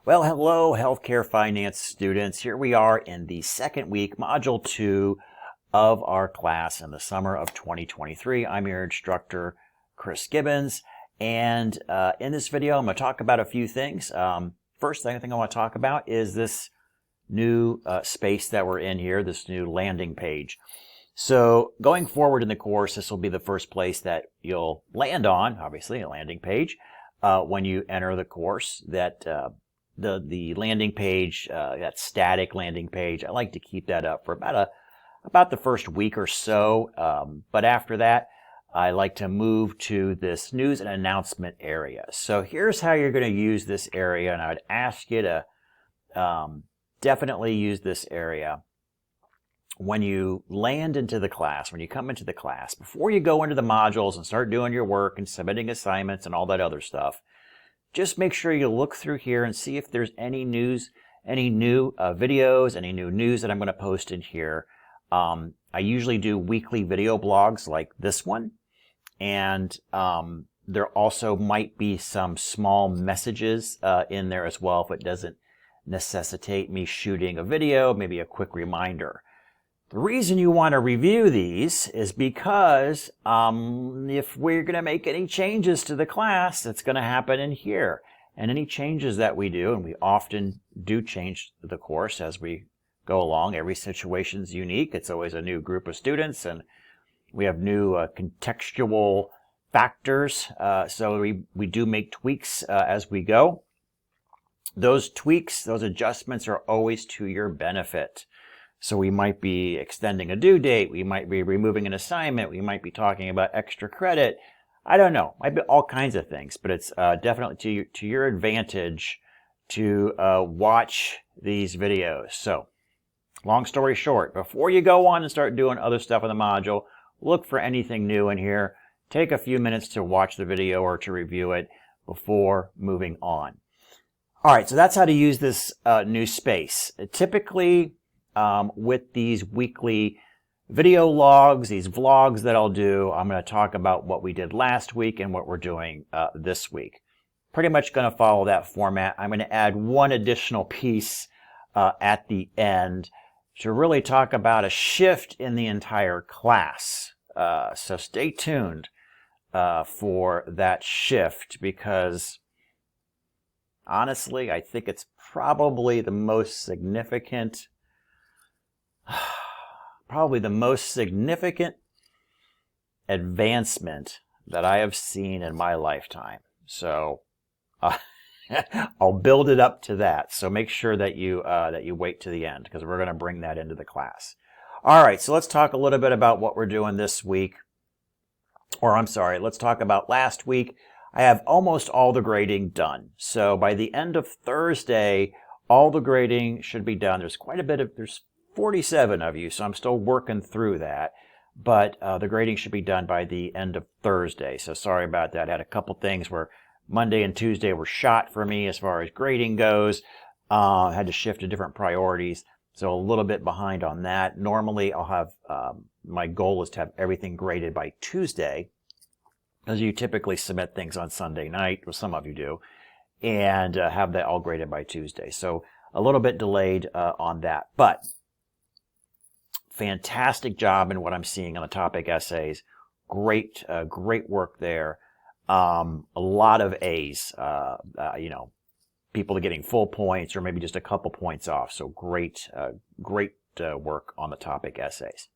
Well, hello, healthcare finance students. Here we are in the second week, module 2 of our class in the summer of 2023. I'm your instructor, Chris Gibbons, and in this video, I'm going to talk about a few things. First thing I want to talk about is this new space that we're in here, this new landing page. So going forward in the course, this will be the first place that you'll land on, obviously, a landing page, when you enter the course. That the landing page, that static landing page, I like to keep that up for about the first week or so. But after that, I like to move to this news and announcement area. So here's how you're going to use this area, and I would ask you to definitely use this area when you land into the class, when you come into the class. Before you go into the modules and start doing your work and submitting assignments and all that other stuff, just make sure you look through here and see if there's any news, any new videos, any new news that I'm going to post in here. I usually do weekly video blogs like this one, and there also might be some small messages in there as well if it doesn't necessitate me shooting a video, maybe a quick reminder. The reason you want to review these is because if we're going to make any changes to the class, it's going to happen in here. And any changes that we do, and we often do change the course as we go along. Every situation's unique. It's always a new group of students, and we have new contextual factors. So we do make tweaks as we go. Those tweaks, those adjustments are always to your benefit. So we might be extending a due date, we might be removing an assignment, we might be talking about extra credit. I don't know, might be all kinds of things, but it's definitely to your advantage to watch these videos. So, long story short, before you go on and start doing other stuff in the module, look for anything new in here. Take a few minutes to watch the video or to review it before moving on. All right, so that's how to use this new space. Typically, with these weekly video logs, these vlogs that I'll do, I'm going to talk about what we did last week and what we're doing this week. Pretty much going to follow that format. I'm going to add one additional piece at the end to really talk about a shift in the entire class. So stay tuned for that shift, because honestly, I think it's probably the most significant advancement that I have seen in my lifetime. So I'll build it up to that. So make sure that you wait to the end, because we're going to bring that into the class. All right, so let's talk a little bit about what we're doing this week. Or I'm sorry, let's talk about last week. I have almost all the grading done. So by the end of Thursday, all the grading should be done. There's 47 of you, so I'm still working through that. But the grading should be done by the end of Thursday. So sorry about that. I had a couple things where Monday and Tuesday were shot for me as far as grading goes. I had to shift to different priorities, so a little bit behind on that. Normally, I'll have my goal is to have everything graded by Tuesday, because you typically submit things on Sunday night, well, some of you do, and have that all graded by Tuesday. So a little bit delayed on that, but fantastic job in what I'm seeing on the topic essays. Great work there. A lot of A's. People are getting full points or maybe just a couple points off. So great work on the topic essays.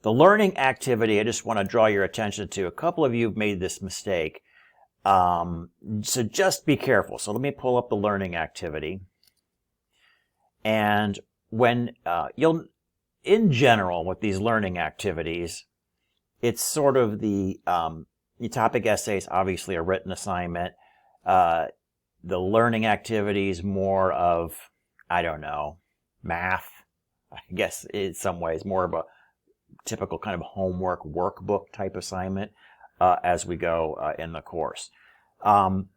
The learning activity, I just want to draw your attention to. A couple of you have made this mistake. So just be careful. So let me pull up the learning activity. And when in general, with these learning activities, it's sort of the topic essays, obviously a written assignment. The learning activities, more of, I don't know, math. I guess in some ways more of a typical kind of homework workbook type assignment as we go in the course. For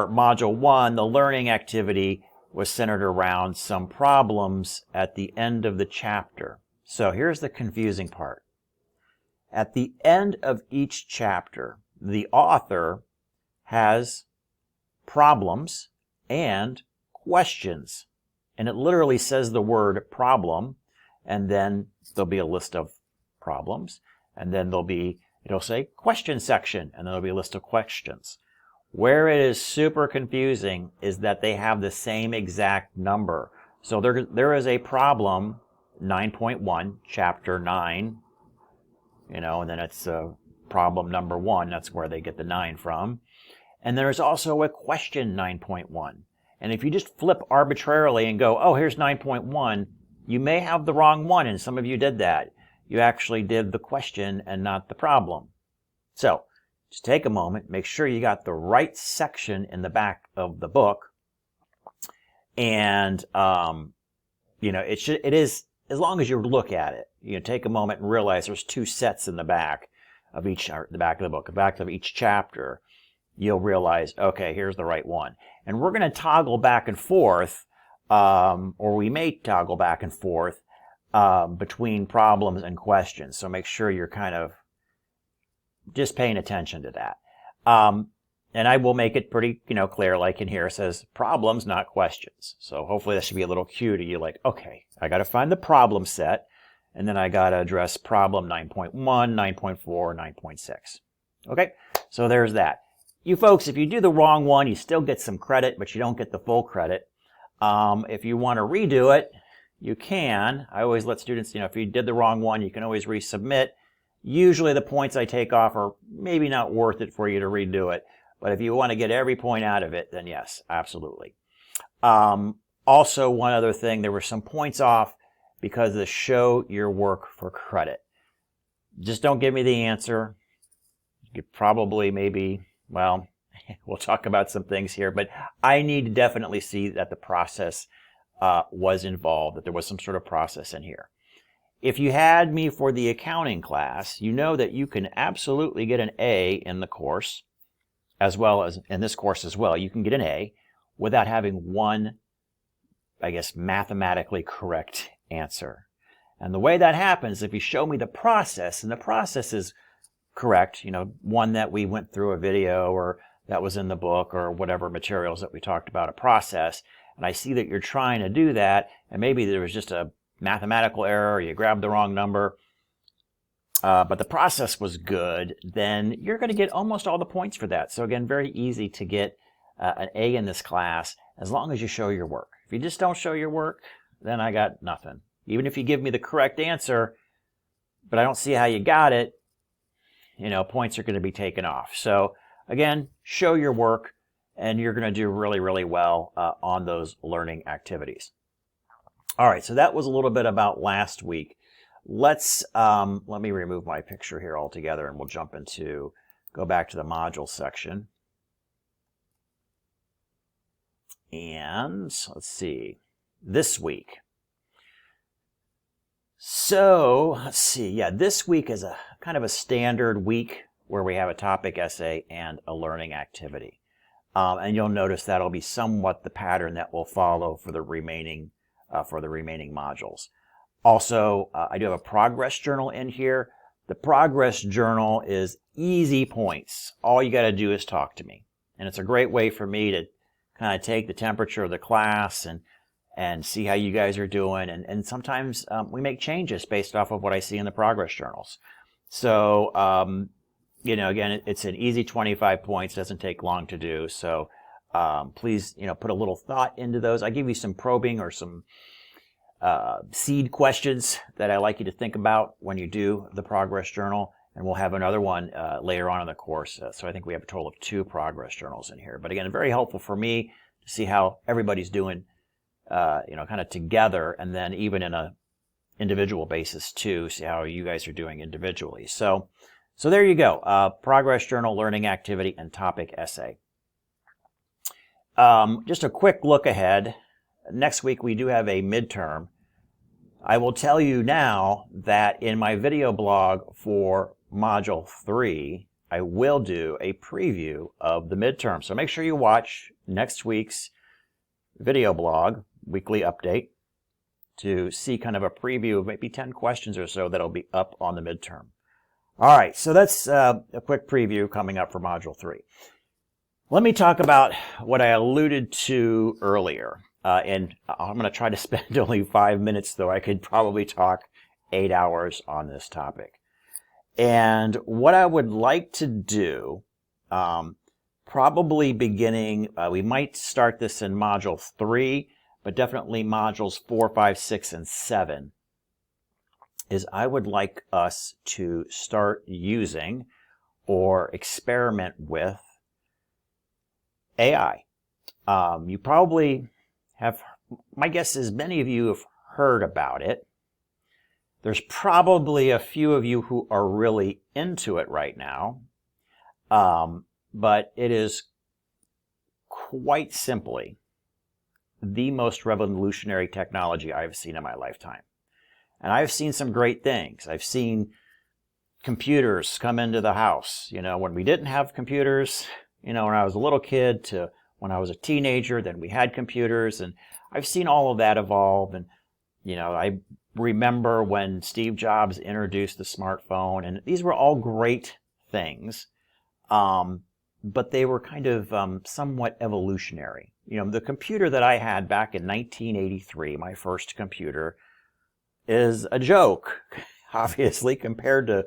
Module 1, the learning activity was centered around some problems at the end of the chapter. So here's the confusing part. At the end of each chapter, the author has problems, and questions. And it literally says the word problem, and then there'll be a list of problems, and then it'll say question section, and then there'll be a list of questions. Where it is super confusing is that they have the same exact number. So there is a problem 9.1, chapter 9, and then it's problem number 1. That's where they get the 9 from. And there's also a question 9.1. And if you just flip arbitrarily and go, oh, here's 9.1, you may have the wrong one, and some of you did that. You actually did the question and not the problem. So just take a moment, make sure you got the right section in the back of the book. And, it is, as long as you look at it, take a moment and realize there's 2 sets in the back of the back of the book, the back of each chapter. You'll realize, okay, here's the right one. And we're going to toggle back and forth, or we may toggle back and forth between problems and questions. So make sure you're kind of just paying attention to that. And I will make it pretty, clear, like in here it says problems, not questions. So hopefully that should be a little cue to you, like, okay, I got to find the problem set, and then I got to address problem 9.1, 9.4, 9.6. Okay, so there's that. You folks, if you do the wrong one, you still get some credit, but you don't get the full credit. If you want to redo it, you can. I always let students, if you did the wrong one, you can always resubmit. Usually the points I take off are maybe not worth it for you to redo it. But if you want to get every point out of it, then yes, absolutely. Also, one other thing, there were some points off because of the show your work for credit. Just don't give me the answer. You probably we'll talk about some things here, but I need to definitely see that the process was involved, that there was some sort of process in here. If you had me for the accounting class, you know that you can absolutely get an A in the course, as well as in this course as well. You can get an A without having one, mathematically correct answer. And the way that happens, if you show me the process, and the process is correct, one that we went through a video or that was in the book or whatever materials that we talked about, a process, and I see that you're trying to do that, and maybe there was just a mathematical error, or you grabbed the wrong number, but the process was good, then you're going to get almost all the points for that. So again, very easy to get an A in this class as long as you show your work. If you just don't show your work, then I got nothing. Even if you give me the correct answer, but I don't see how you got it, points are going to be taken off. So again, show your work, and you're going to do really, really well on those learning activities. All right, so that was a little bit about last week. Let me remove my picture here altogether, and we'll go back to the module section. And let's see, this week. So let's see, this week is a kind of a standard week where we have a topic essay and a learning activity. And you'll notice that'll be somewhat the pattern that will follow for the remaining modules. Also, I do have a progress journal in here. The progress journal is easy points. All you got to do is talk to me. And it's a great way for me to kind of take the temperature of the class and see how you guys are doing. And sometimes we make changes based off of what I see in the progress journals. So, again, it's an easy 25 points. Doesn't take long to do. So please, put a little thought into those. I give you some probing or some seed questions that I like you to think about when you do the progress journal, and we'll have another one later on in the course. So I think we have a total of 2 progress journals in here. But again, very helpful for me to see how everybody's doing, kind of together, and then even in a individual basis too, see how you guys are doing individually. So there you go. Progress journal, learning activity, and topic essay. Just a quick look ahead. Next week we do have a midterm. I will tell you now that in my video blog for Module 3, I will do a preview of the midterm. So make sure you watch next week's video blog, weekly update, to see kind of a preview of maybe 10 questions or so that'll be up on the midterm. All right, so that's a quick preview coming up for Module 3. Let me talk about what I alluded to earlier. And I'm going to try to spend only 5 minutes, though I could probably talk 8 hours on this topic. And what I would like to do, probably beginning, we might start this in module 3, but definitely modules 4, 5, 6, and 7, is I would like us to start using or experiment with AI. You probably have, my guess is many of you have heard about it. There's probably a few of you who are really into it right now. But it is quite simply the most revolutionary technology I've seen in my lifetime. And I've seen some great things. I've seen computers come into the house. You know, when we didn't have computers, you know, when I was a little kid to when I was a teenager, then we had computers. And I've seen all of that evolve. And, you know, I remember when Steve Jobs introduced the smartphone, and these were all great things. But they were kind of somewhat evolutionary. You know, the computer that I had back in 1983, my first computer, is a joke, obviously, compared to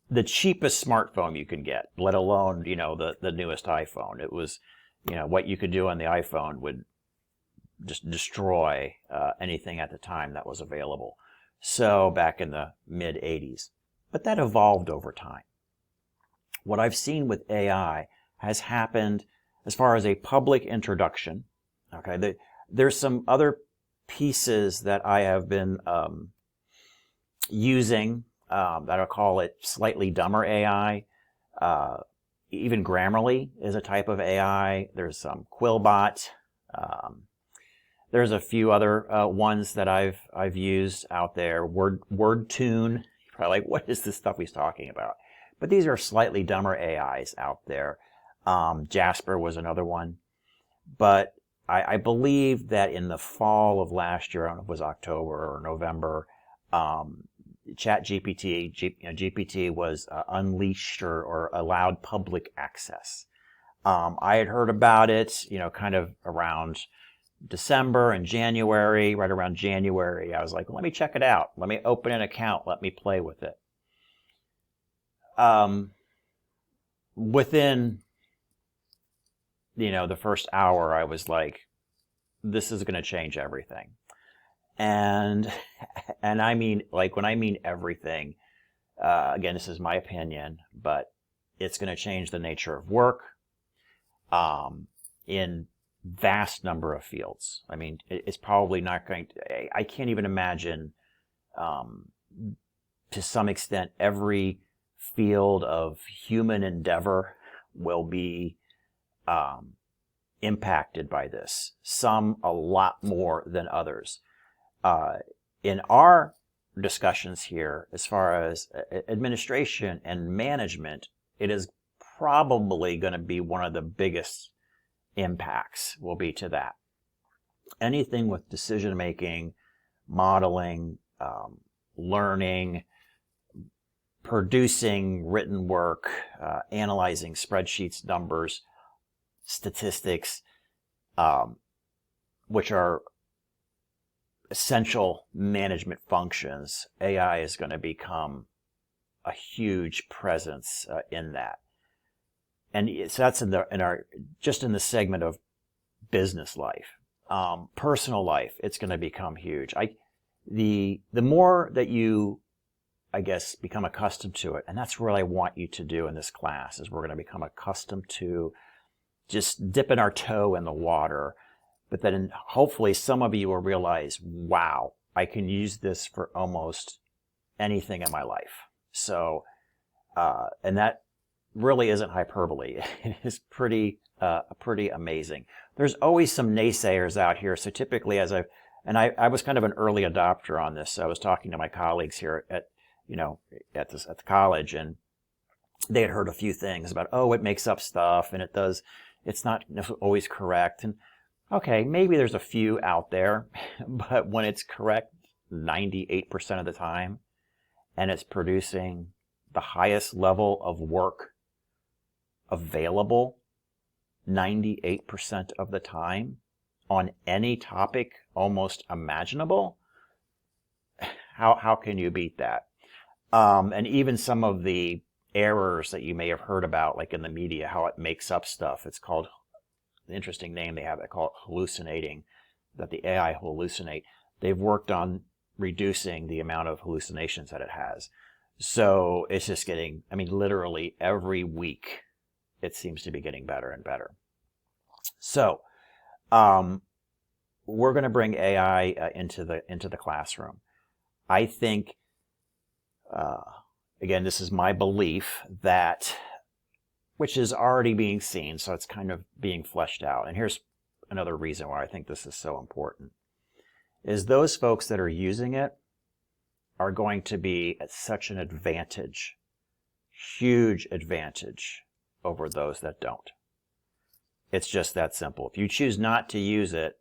the cheapest smartphone you can get, let alone, you know, the newest iPhone. It was, you know, what you could do on the iPhone would just destroy anything at the time that was available. So back in the mid 80s. But that evolved over time. What I've seen with AI has happened as far as a public introduction. Okay, there's some other pieces that I have been using that I'll call it slightly dumber AI. Even Grammarly is a type of AI. There's some Quillbot. There's a few other ones that I've used out there. WordTune. You're probably like, what is this stuff he's talking about? But these are slightly dumber AIs out there. Jasper was another one. But I believe that in the fall of last year, I don't know if it was October or November, ChatGPT, GPT was unleashed or allowed public access. I had heard about it, you know, kind of around December and January, right around January. I was like, let me check it out. Let me open an account. Let me play with it. Within, you know, the first hour, I was like, this is going to change everything. And I mean, like, when I mean everything, again, this is my opinion, but it's going to change the nature of work, in vast number of fields. I mean, it's probably not going to, I can't even imagine, to some extent, every field of human endeavor will be impacted by this. Some a lot more than others. In our discussions here, as far as administration and management, it is probably going to be one of the biggest impacts will be to that. Anything with decision making, modeling, learning, producing written work, analyzing spreadsheets, numbers, statistics, which are essential management functions. AI is going to become a huge presence in that. And so that's in our just in the segment of business life. Personal life, it's going to become huge. The more that you, I guess, become accustomed to it, and that's what I want you to do in this class, is we're going to become accustomed to just dipping our toe in the water. But then hopefully some of you will realize, wow, I can use this for almost anything in my life. So, and that really isn't hyperbole. It is pretty amazing. There's always some naysayers out here. So typically, I was kind of an early adopter on this. So I was talking to my colleagues here at the college, and they had heard a few things about, oh, it makes up stuff, and it's not always correct. And okay, maybe there's a few out there, but when it's correct 98% of the time, and it's producing the highest level of work available, 98% of the time on any topic almost imaginable, how can you beat that? And even some of the errors that you may have heard about, like in the media, how it makes up stuff. It's called, the interesting name they have, they call it hallucinating, that the AI hallucinate. They've worked on reducing the amount of hallucinations that it has. So it's just getting, I mean, literally every week, it seems to be getting better and better. So, we're going to bring AI into the classroom. I think, again, this is my belief that, which is already being seen, so it's kind of being fleshed out. And here's another reason why I think this is so important, is those folks that are using it are going to be at such an advantage, huge advantage over those that don't. It's just that simple. If you choose not to use it,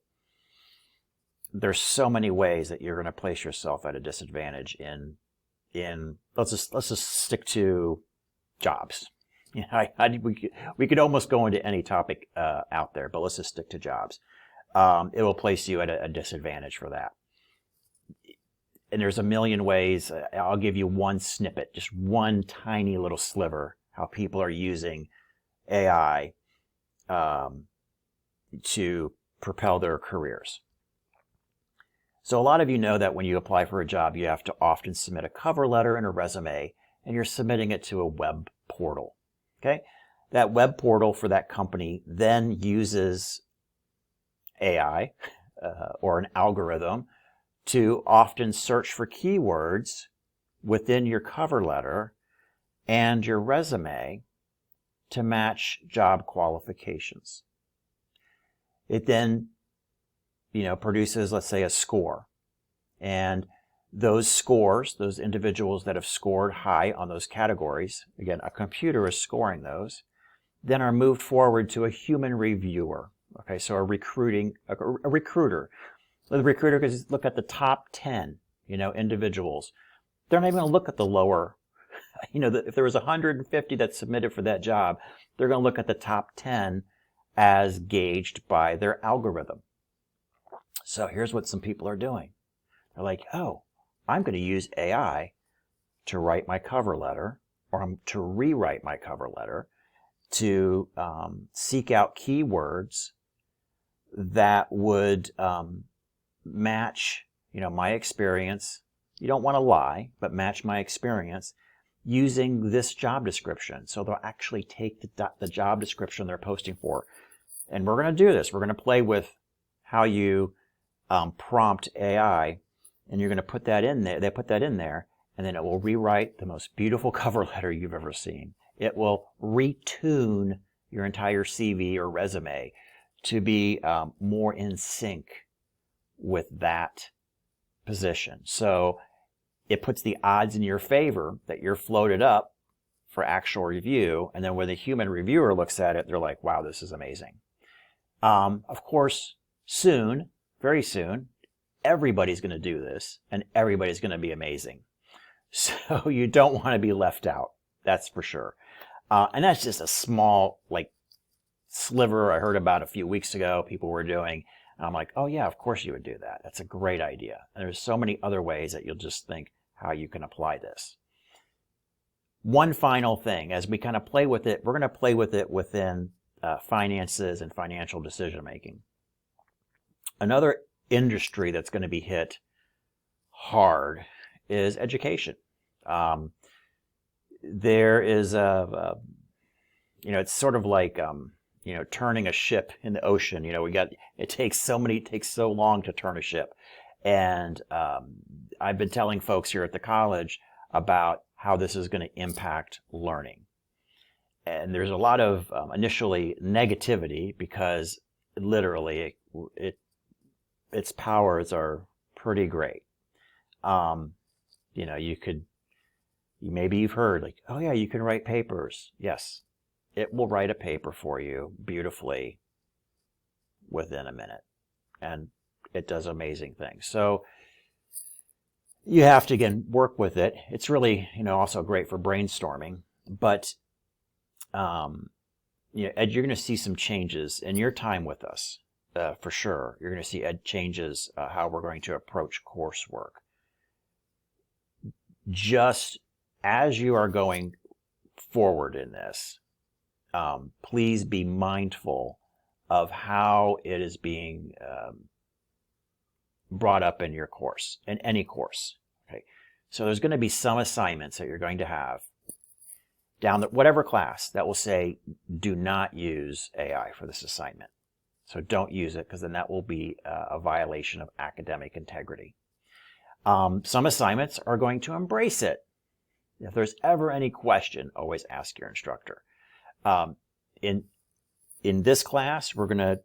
there's so many ways that you're going to place yourself at a disadvantage in let's just stick to jobs. You know, we could almost go into any topic out there, but let's just stick to jobs. It will place you at a disadvantage for that. And there's a million ways. I'll give you one snippet, just one tiny little sliver, how people are using AI to propel their careers. So a lot of you know that when you apply for a job, you have to often submit a cover letter and a resume, and you're submitting it to a web portal. Okay? That web portal for that company then uses AI or an algorithm to often search for keywords within your cover letter and your resume to match job qualifications. It then, produces, let's say, a score. And those scores, those individuals that have scored high on those categories, again, a computer is scoring those, then are moved forward to a human reviewer. Okay, so a recruiter. The recruiter could just look at the top 10, individuals. They're not even going to look at the lower, if there was 150 that submitted for that job, they're going to look at the top 10 as gauged by their algorithm. So here's what some people are doing. They're like, oh, I'm going to use AI to write my cover letter, or to rewrite my cover letter, to seek out keywords that would match, my experience. You don't want to lie, but match my experience using this job description. So they'll actually take the job description they're posting for. And we're going to do this. We're going to play with how you prompt AI, and you're going to put that in there. They put that in there, and then it will rewrite the most beautiful cover letter you've ever seen. It will retune your entire CV or resume to be more in sync with that position. So it puts the odds in your favor that you're floated up for actual review. And then when the human reviewer looks at it, they're like, wow, this is amazing. Of course, soon, very soon, everybody's going to do this, and everybody's going to be amazing. So you don't want to be left out. That's for sure. And that's just a small, sliver I heard about a few weeks ago people were doing. And I'm like, oh yeah, of course you would do that. That's a great idea. And there's so many other ways that you'll just think how you can apply this. One final thing, as we kind of play with it, we're going to play with it within finances and financial decision making. Another industry that's going to be hit hard is education. There is it's sort of like, turning a ship in the ocean. It takes so long to turn a ship. And I've been telling folks here at the college about how this is going to impact learning. And there's a lot of initially negativity because literally its powers are pretty great. Maybe you've heard oh yeah, you can write papers. Yes, it will write a paper for you beautifully within a minute. And it does amazing things. So you have to, again, work with it. It's really, also great for brainstorming. But Ed, you're going to see some changes in your time with us, for sure. You're going to see Ed changes how we're going to approach coursework. Just as you are going forward in this, please be mindful of how it is being brought up in your course, in any course. Okay, so there's going to be some assignments that you're going to have down whatever class that will say, do not use AI for this assignment. So don't use it, because then that will be a violation of academic integrity. Some assignments are going to embrace it. If there's ever any question, always ask your instructor. In this class, we're going to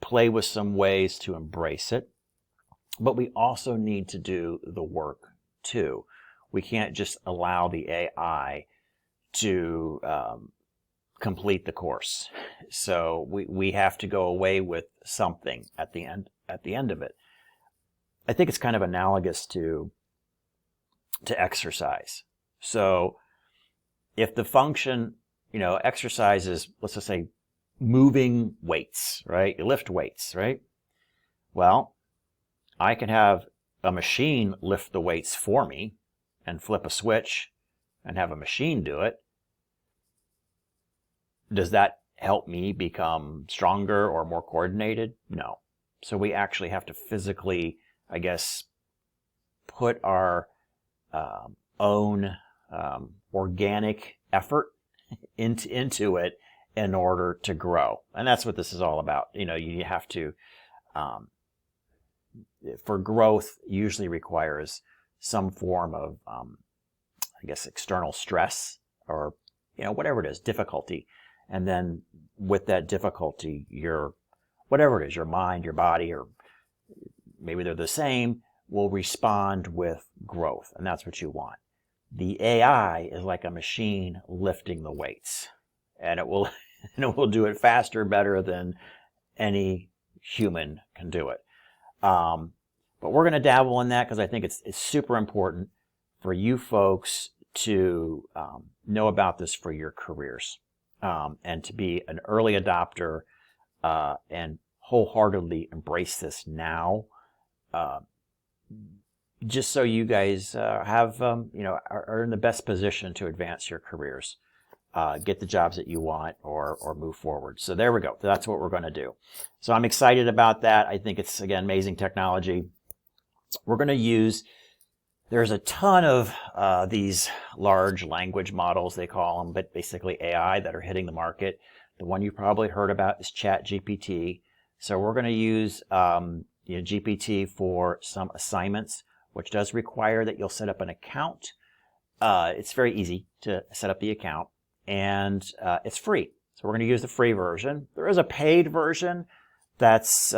play with some ways to embrace it, but we also need to do the work too. We can't just allow the AI to complete the course. So we have to go away with something at the end of it. I think it's kind of analogous to exercise. So if the function, exercise is, let's just say, moving weights, right? You lift weights, right? Well, I can have a machine lift the weights for me and flip a switch and have a machine do it. Does that help me become stronger or more coordinated? No. So we actually have to physically, I guess, put our own organic effort into it in order to grow. And that's what this is all about. You have to, for growth, usually requires some form of, I guess, external stress or, whatever it is, difficulty. And then with that difficulty, whatever it is, your mind, your body, or maybe they're the same, will respond with growth. And that's what you want. The AI is like a machine lifting the weights, and it will do it faster, better than any human can do it. But we're going to dabble in that because I think it's super important for you folks to know about this for your careers, and to be an early adopter and wholeheartedly embrace this now. Just so you guys have, are in the best position to advance your careers, get the jobs that you want, or move forward. So there we go. That's what we're going to do. So I'm excited about that. I think it's, again, amazing technology. We're going to use, there's a ton of these large language models, they call them, but basically AI, that are hitting the market. The one you probably heard about is ChatGPT. So we're going to use GPT for some assignments, which does require that you'll set up an account. It's very easy to set up the account, and it's free. So we're going to use the free version. There is a paid version that's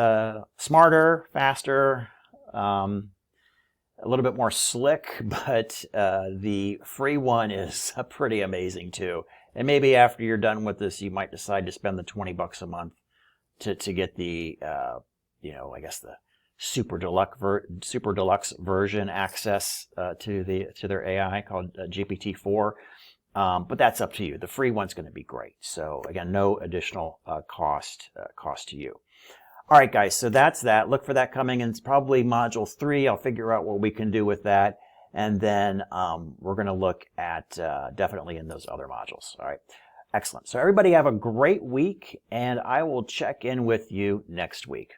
smarter, faster, a little bit more slick, but the free one is pretty amazing too. And maybe after you're done with this, you might decide to spend the $20 a month to get the, I guess the super deluxe version access to their AI called GPT-4. But that's up to you. The free one's going to be great. So again, no additional cost to you. All right, guys. So that's that. Look for that coming in. It's probably module 3. I'll figure out what we can do with that, and then we're going to look at definitely in those other modules. All right. Excellent. So everybody have a great week, and I will check in with you next week.